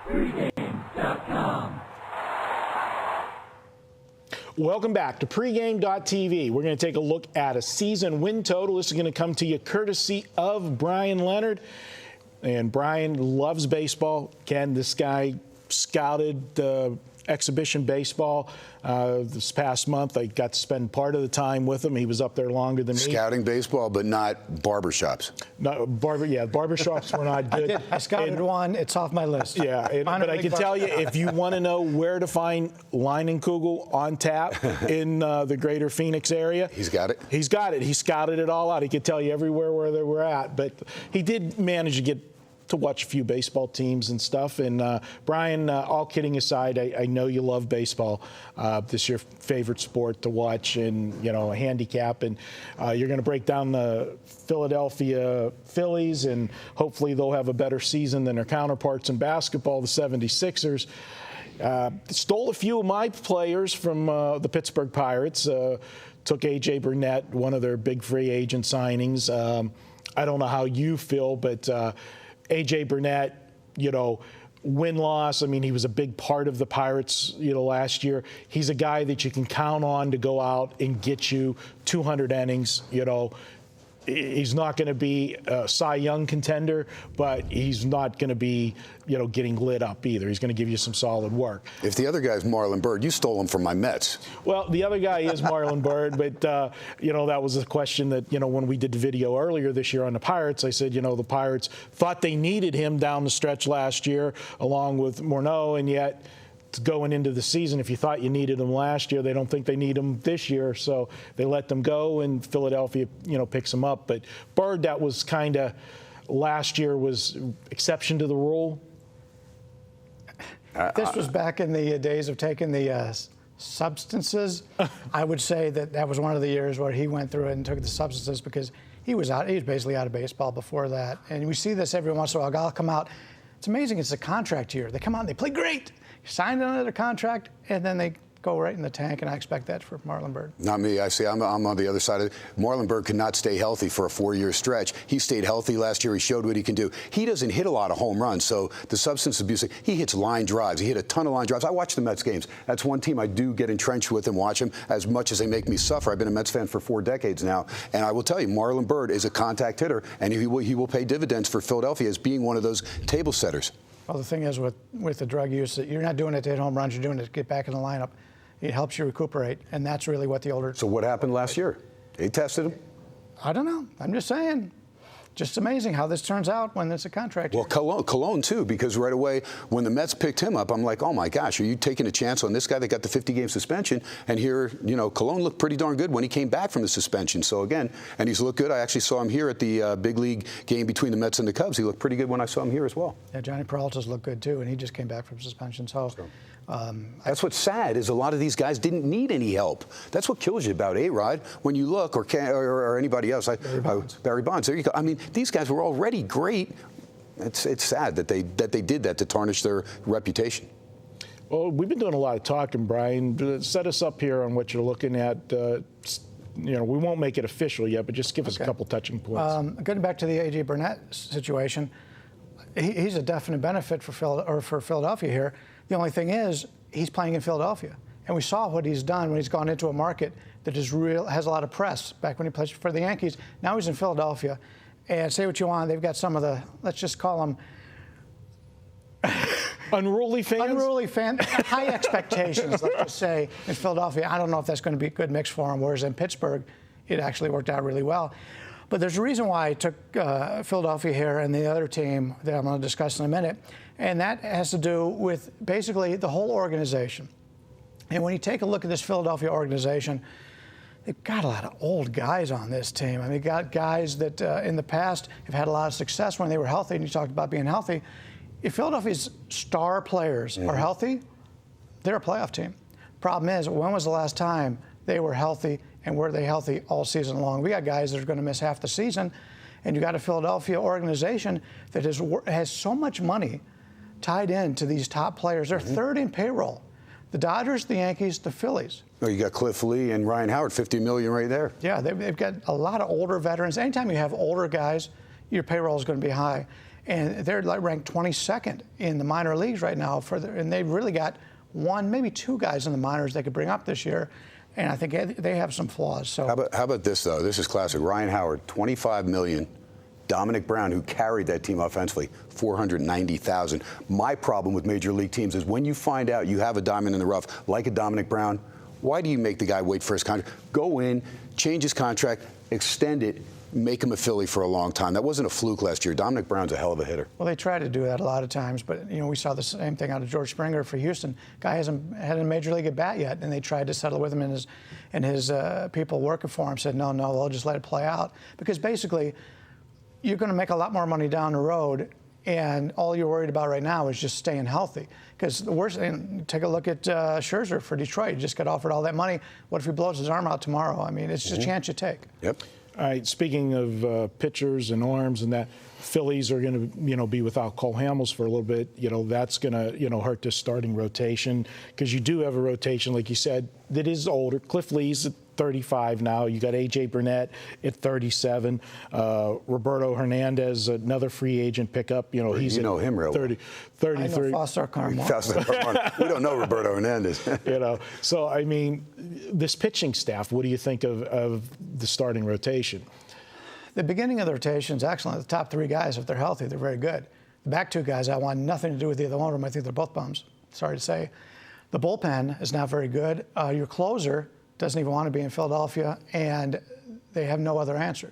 Pregame.com. Welcome back to pregame.tv. We're going to take a look at a season win total. This is going to come to you courtesy of Bryan Leonard. And Bryan loves baseball. Ken, this guy scouted exhibition baseball this past month. I got to spend part of the time with him. He was up there longer than me. Scouting baseball, but not barbershops. No, barbershops were not good. I scouted one. It's off my list. Yeah, but I can tell you, if you want to know where to find Leinenkugel on tap in the greater Phoenix area. He's got it. He's got it. He scouted it all out. He could tell you everywhere where they were at. But he did manage to get to watch a few baseball teams and stuff. And Bryan, all kidding aside, I know you love baseball. This is your favorite sport to watch and, a handicap. And you're going to break down the Philadelphia Phillies, and hopefully they'll have a better season than their counterparts in basketball, the 76ers. Stole a few of my players from the Pittsburgh Pirates. Took A.J. Burnett, one of their big free agent signings. I don't know how you feel, but A.J. Burnett, win-loss. I mean, he was a big part of the Pirates, last year. He's a guy that you can count on to go out and get you 200 innings, He's not going to be a Cy Young contender, but he's not going to be, getting lit up either. He's going to give you some solid work. If the other guy's Marlon Byrd, you stole him from my Mets. Well, the other guy is Marlon Byrd, but, that was a question that, when we did the video earlier this year on the Pirates, I said, the Pirates thought they needed him down the stretch last year along with Morneau, and yet going into the season, if you thought you needed them last year, they don't think they need them this year, so they let them go, and Philadelphia, picks them up. But Byrd, that was kind of last year was exception to the rule. This was back in the days of taking the substances. I would say that was one of the years where he went through it and took the substances because he was basically out of baseball before that. And we see this every once in a while. Guys come out. It's amazing. It's a contract year. They come out and they play great. Signed another contract, and then they go right in the tank, and I expect that for Marlon Byrd. Not me. I see. I'm on the other side of it. Marlon Byrd could not stay healthy for a 4-year stretch. He stayed healthy last year. He showed what he can do. He doesn't hit a lot of home runs, so the substance abuse, he hits line drives. He hit a ton of line drives. I watch the Mets games. That's one team I do get entrenched with and watch them as much as they make me suffer. I've been a Mets fan for 4 decades now, and I will tell you, Marlon Byrd is a contact hitter, and he will pay dividends for Philadelphia as being one of those table setters. Well, the thing is with the drug use, you're not doing it to hit home runs. You're doing it to get back in the lineup. It helps you recuperate, and that's really what the older. So what happened last year? They tested him? I don't know. I'm just saying. Just amazing how this turns out when it's a contract. Well, Cologne too, because right away when the Mets picked him up, I'm like, oh my gosh, are you taking a chance on this guy that got the 50-game suspension? And here, Cologne looked pretty darn good when he came back from the suspension. So again, and he's looked good. I actually saw him here at the big league game between the Mets and the Cubs. He looked pretty good when I saw him here as well. Yeah, Johnny Peralta's looked good too, and he just came back from suspension. So. That's what's sad is a lot of these guys didn't need any help. That's what kills you about A-Rod when you look, or anybody else. Barry Bonds. There you go. I mean, these guys were already great. It's sad that they did that to tarnish their reputation. Well, we've been doing a lot of talking, Bryan. Set us up here on what you're looking at. We won't make it official yet, but just give us a couple touching points. Getting back to the A.J. Burnett situation, he's a definite benefit for Philadelphia here. The only thing is, he's playing in Philadelphia. And we saw what he's done when he's gone into a market that has a lot of press, back when he played for the Yankees. Now he's in Philadelphia. And say what you want, they've got some of the, let's just call them unruly fans? High expectations, let's just say, in Philadelphia. I don't know if that's going to be a good mix for him, whereas in Pittsburgh, it actually worked out really well. But there's a reason why I took Philadelphia here and the other team that I'm going to discuss in a minute, and that has to do with basically the whole organization. And when you take a look at this Philadelphia organization, they've got a lot of old guys on this team. I mean, they've got guys that in the past have had a lot of success when they were healthy, and you talked about being healthy. If Philadelphia's star players are healthy, they're a playoff team. Problem is, when was the last time they were healthy, and were they healthy all season long? We got guys that are going to miss half the season, and you got a Philadelphia organization that has so much money tied into these top players. They're third in payroll. The Dodgers, the Yankees, the Phillies. Oh, you got Cliff Lee and Ryan Howard, $50 million right there. Yeah, they've got a lot of older veterans. Anytime you have older guys, your payroll is going to be high. and they're like ranked 22nd in the minor leagues right now. And they've really got one, maybe two guys in the minors they could bring up this year. And I think they have some flaws. So how about this, though? This is classic. Ryan Howard, $25 million. Dominic Brown, who carried that team offensively, $490,000. My problem with major league teams is when you find out you have a diamond in the rough, like a Dominic Brown, why do you make the guy wait for his contract? Go in, change his contract, extend it, make him a Philly for a long time. That wasn't a fluke last year. Dominic Brown's a hell of a hitter. Well, they try to do that a lot of times, but we saw the same thing out of George Springer for Houston. Guy hasn't had a major league at bat yet, and they tried to settle with him, and his people working for him said, no, we'll just let it play out. Because basically, you're going to make a lot more money down the road, and all you're worried about right now is just staying healthy. Because the worst thing, take a look at Scherzer for Detroit. He just got offered all that money. What if he blows his arm out tomorrow? I mean, it's just a chance you take. Yep. All right, speaking of pitchers and arms and that, Phillies are going to, be without Cole Hamels for a little bit. That's going to, hurt this starting rotation because you do have a rotation, like you said, that is older. Cliff Lee's at 35 now. You got A.J. Burnett at 37. Roberto Hernandez, another free agent pickup. He's know him real 30, 33. I know Foster Carmona. We don't know Roberto Hernandez. So, I mean, this pitching staff, what do you think of the starting rotation? The beginning of the rotation is excellent. The top three guys, if they're healthy, they're very good. The back two guys, I want nothing to do with either one of them. I think they're both bums. Sorry to say. The bullpen is not very good. Your closer doesn't even want to be in Philadelphia, and they have no other answer.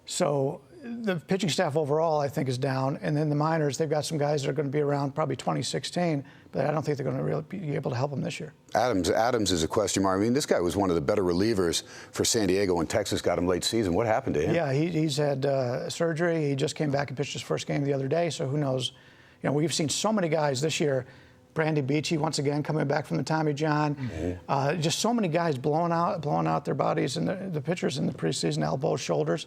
So the pitching staff overall, I think, is down. And then the minors, they've got some guys that are going to be around probably 2016, but I don't think they're going to really be able to help them this year. Adams is a question mark. I mean, this guy was one of the better relievers for San Diego when Texas got him late season. What happened to him? Yeah, he's had surgery. He just came back and pitched his first game the other day, so who knows? We've seen so many guys this year. Brandy Beachy, once again, coming back from the Tommy John. Mm-hmm. Just so many guys blowing out their bodies, and the pitchers in the preseason, elbows, shoulders.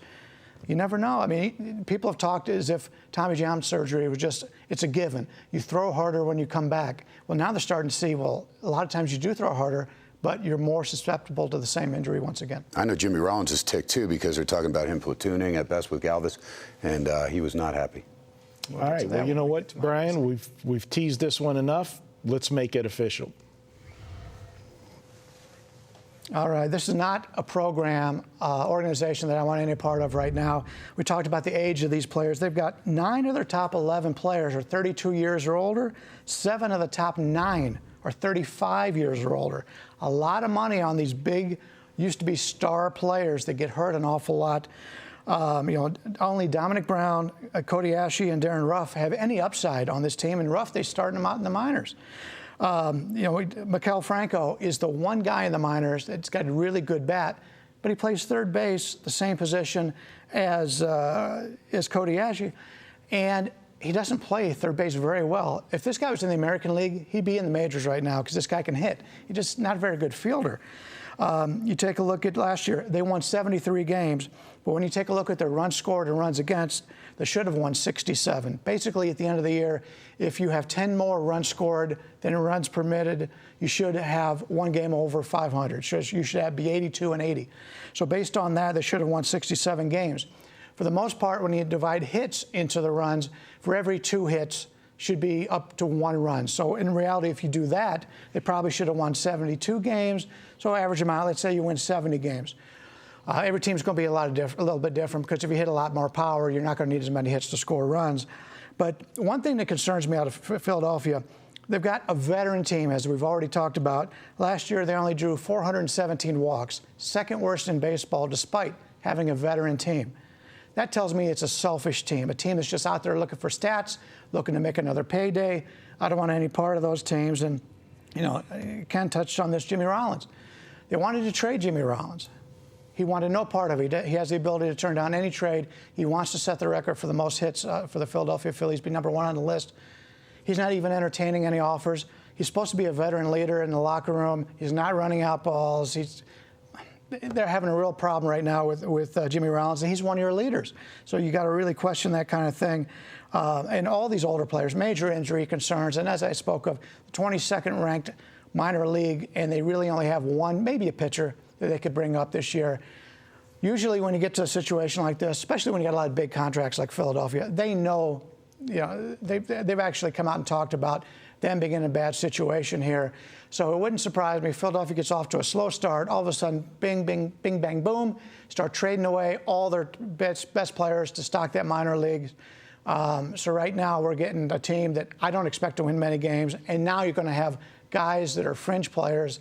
You never know. I mean, people have talked as if Tommy John surgery was just, it's a given. You throw harder when you come back. Well, now they're starting to see, a lot of times you do throw harder, but you're more susceptible to the same injury once again. I know Jimmy Rollins is ticked, too, because they're talking about him platooning at best with Galvis, and he was not happy. All right. Well, you know what, Brian? We've teased this one enough. Let's make it official. All right. This is not a program, organization that I want any part of right now. We talked about the age of these players. They've got 9 of their top 11 players are 32 years or older. 7 of the top 9 are 35 years or older. A lot of money on these big, used to be star players that get hurt an awful lot. Only Dominic Brown, Cody Ashe, and Darren Ruff have any upside on this team. And Ruff, they started him out in the minors. Maikel Franco is the one guy in the minors that's got a really good bat, but he plays third base, the same position as Cody Ashe, and he doesn't play third base very well. If this guy was in the American League, he'd be in the majors right now because this guy can hit. He's just not a very good fielder. You take a look at last year, they won 73 games, but when you take a look at their runs scored and runs against, they should have won 67. Basically, at the end of the year, if you have 10 more runs scored than runs permitted, you should have one game over 500. You should be 82 and 80. So based on that, they should have won 67 games. For the most part, when you divide hits into the runs, for every 2 hits, should be up to 1 run. So in reality, if you do that, they probably should have won 72 games. So average amount, let's say you win 70 games. Every team's going to be a little bit different because if you hit a lot more power, you're not going to need as many hits to score runs. But one thing that concerns me out of Philadelphia, they've got a veteran team, as we've already talked about. Last year, they only drew 417 walks, second worst in baseball, despite having a veteran team. That tells me it's a selfish team, a team that's just out there looking for stats, looking to make another payday. I don't want any part of those teams. And, Ken touched on this, Jimmy Rollins. They wanted to trade Jimmy Rollins. He wanted no part of it. He has the ability to turn down any trade. He wants to set the record for the most hits for the Philadelphia Phillies, be number 1 on the list. He's not even entertaining any offers. He's supposed to be a veteran leader in the locker room. He's not running out balls. They're having a real problem right now with Jimmy Rollins, and he's one of your leaders. So you got to really question that kind of thing. And all these older players, major injury concerns, and as I spoke of, the 22nd ranked minor league, and they really only have one, maybe a pitcher that they could bring up this year. Usually when you get to a situation like this, especially when you got a lot of big contracts like Philadelphia, they know they've actually come out and talked about them being in a bad situation here. So it wouldn't surprise me if Philadelphia gets off to a slow start. All of a sudden, bing, bing, bing, bang, boom, start trading away all their best players to stock that minor league. So right now we're getting a team that I don't expect to win many games, and now you're going to have guys that are fringe players,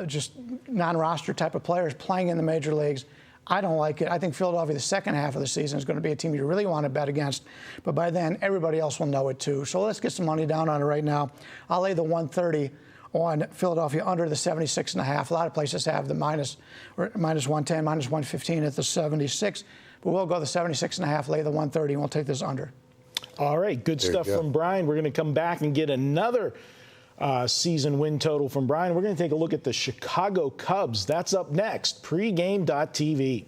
just non-roster type of players playing in the major leagues. I don't like it. I think Philadelphia, the second half of the season, is going to be a team you really want to bet against. But by then, everybody else will know it too. So let's get some money down on it right now. I'll lay the 130 on Philadelphia under the 76.5. A lot of places have the minus 110, minus 115 at the 76. But we'll go the 76.5, lay the 130, and we'll take this under. All right, good stuff from Bryan. We're going to come back and get another season win total from Bryan. We're going to take a look at the Chicago Cubs. That's up next. Pregame.tv.